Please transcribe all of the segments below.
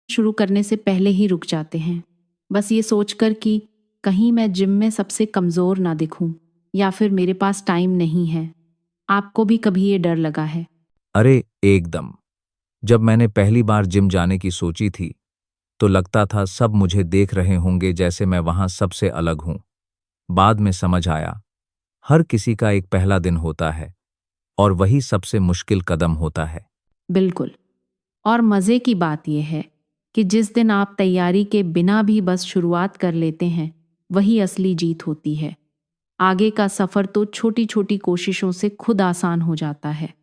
शुरू करने से पहले ही रुक जाते हैं, बस ये सोचकर कि कहीं मैं जिम में सबसे कमज़ोर ना दिखूं या फिर मेरे पास टाइम नहीं है। आपको भी कभी ये डर लगा है? अरे एकदम। जब मैंने पहली बार जिम जाने की सोची थी तो लगता था सब मुझे देख रहे होंगे जैसे मैं वहां सबसे अलग हूं। बाद में समझ आया, हर किसी का एक पहला दिन होता है और वही सबसे मुश्किल कदम होता है। बिल्कुल। और मज़े की बात यह है कि जिस दिन आप तैयारी के बिना भी बस शुरुआत कर लेते हैं, वही असली जीत होती है। आगे का सफ़र तो छोटी छोटी कोशिशों से खुद आसान हो जाता है।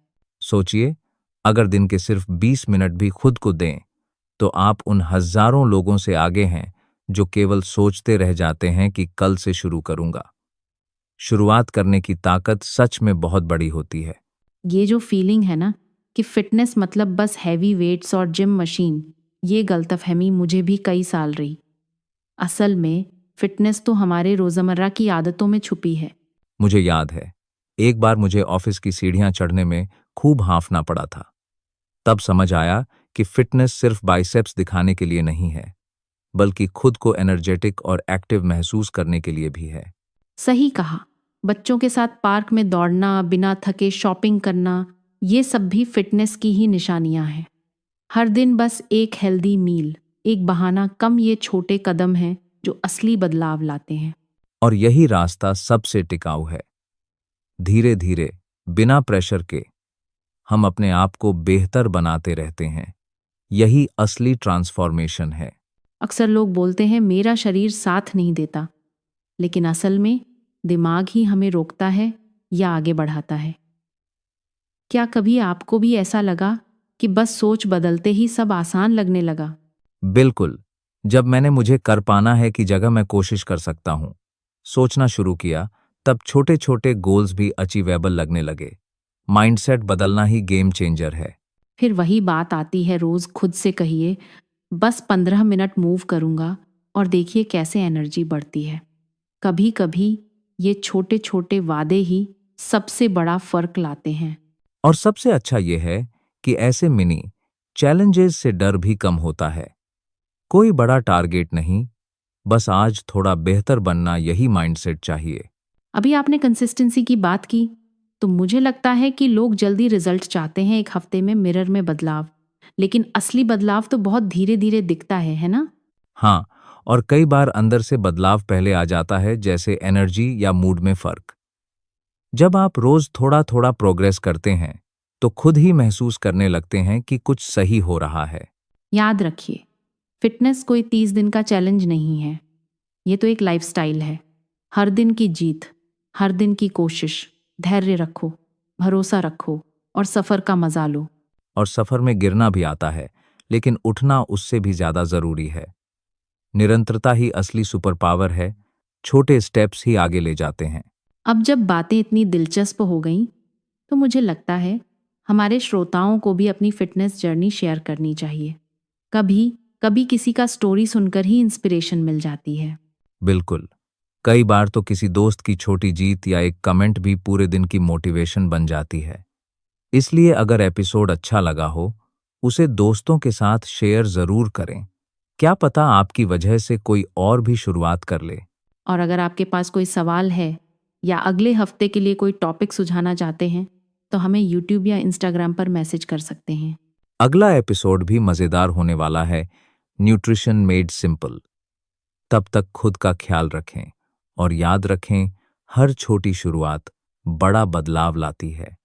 सोचिए, अगर दिन के सिर्फ 20 मिनट भी खुद को दें तो आप उन हजारों लोगों से आगे हैं जो केवल सोचते रह जाते हैं कि कल से शुरू करूंगा। शुरुआत करने की ताकत सच में बहुत बड़ी होती है। ये जो फीलिंग है ना कि फिटनेस मतलब बस हैवी वेट्स और जिम मशीन, ये गलतफहमी मुझे भी कई साल रही। असल में फिटनेस तो हमारे रोज़मर्रा की आदतों में छुपी है। मुझे याद है, एक बार मुझे ऑफिस की सीढ़ियां चढ़ने में खूब हांफना पड़ा था। तब समझ आया कि फिटनेस सिर्फ बाइसेप्स दिखाने के लिए नहीं है, बल्कि खुद को एनर्जेटिक और एक्टिव महसूस करने के लिए भी है। सही कहा। बच्चों के साथ पार्क में दौड़ना, बिना थके शॉपिंग करना, ये सब भी फिटनेस की ही निशानियां हैं। हर दिन बस एक हेल्दी मील, एक बहाना कम, ये छोटे कदम हैं जो असली बदलाव लाते हैं। और यही रास्ता सबसे टिकाऊ है। धीरे धीरे, बिना प्रेशर के, हम अपने आप को बेहतर बनाते रहते हैं। यही असली ट्रांसफॉर्मेशन है। अक्सर लोग बोलते हैं मेरा शरीर साथ नहीं देता, लेकिन असल में दिमाग ही हमें रोकता है या आगे बढ़ाता है। क्या कभी आपको भी ऐसा लगा कि बस सोच बदलते ही सब आसान लगने लगा? बिल्कुल। जब मैंने मुझे कर पाना है की जगह मैं कोशिश कर सकता हूं सोचना शुरू किया, तब छोटे छोटे गोल्स भी अचीवेबल लगने लगे। माइंडसेट बदलना ही गेम चेंजर है। फिर वही बात आती है, रोज खुद से कहिए बस 15 मिनट मूव करूंगा और देखिए कैसे एनर्जी बढ़ती है। कभी कभी ये छोटे छोटे वादे ही सबसे बड़ा फर्क लाते हैं। और सबसे अच्छा यह है कि ऐसे मिनी चैलेंजेस से डर भी कम होता है। कोई बड़ा टारगेट नहीं, बस आज थोड़ा बेहतर बनना, यही माइंडसेट चाहिए। अभी आपने कंसिस्टेंसी की बात की, तो मुझे लगता है कि लोग जल्दी रिजल्ट चाहते हैं, एक हफ्ते में मिरर में बदलाव। लेकिन असली बदलाव तो बहुत धीरे धीरे दिखता है ना? हाँ, और कई बार अंदर से बदलाव पहले आ जाता है, जैसे एनर्जी या मूड में फर्क। जब आप रोज थोड़ा थोड़ा प्रोग्रेस करते हैं तो खुद ही महसूस करने लगते हैं कि कुछ सही हो रहा है। याद रखिए, फिटनेस कोई 30 दिन का चैलेंज नहीं है। ये तो एक लाइफस्टाइल है। हर दिन की जीत, हर दिन की कोशिश। धैर्य रखो, भरोसा रखो और सफ़र का मजा लो। और सफर में गिरना भी आता है, लेकिन उठना उससे भी ज्यादा जरूरी है। निरंतरता ही असली सुपर पावर है। छोटे स्टेप्स ही आगे ले जाते हैं। अब जब बातें इतनी दिलचस्प हो गईं, तो मुझे लगता है हमारे श्रोताओं को भी अपनी फिटनेस जर्नी शेयर करनी चाहिए। कभी कभी किसी का स्टोरी सुनकर ही इंस्पिरेशन मिल जाती है। बिल्कुल। कई बार तो किसी दोस्त की छोटी जीत या एक कमेंट भी पूरे दिन की मोटिवेशन बन जाती है। इसलिए अगर एपिसोड अच्छा लगा हो, उसे दोस्तों के साथ शेयर जरूर करें। क्या पता आपकी वजह से कोई और भी शुरुआत कर ले। और अगर आपके पास कोई सवाल है या अगले हफ्ते के लिए कोई टॉपिक सुझाना चाहते हैं, तो हमें यूट्यूब या इंस्टाग्राम पर मैसेज कर सकते हैं। अगला एपिसोड भी मजेदार होने वाला है, न्यूट्रिशन मेड सिंपल। तब तक खुद का ख्याल रखें और याद रखें, हर छोटी शुरुआत बड़ा बदलाव लाती है।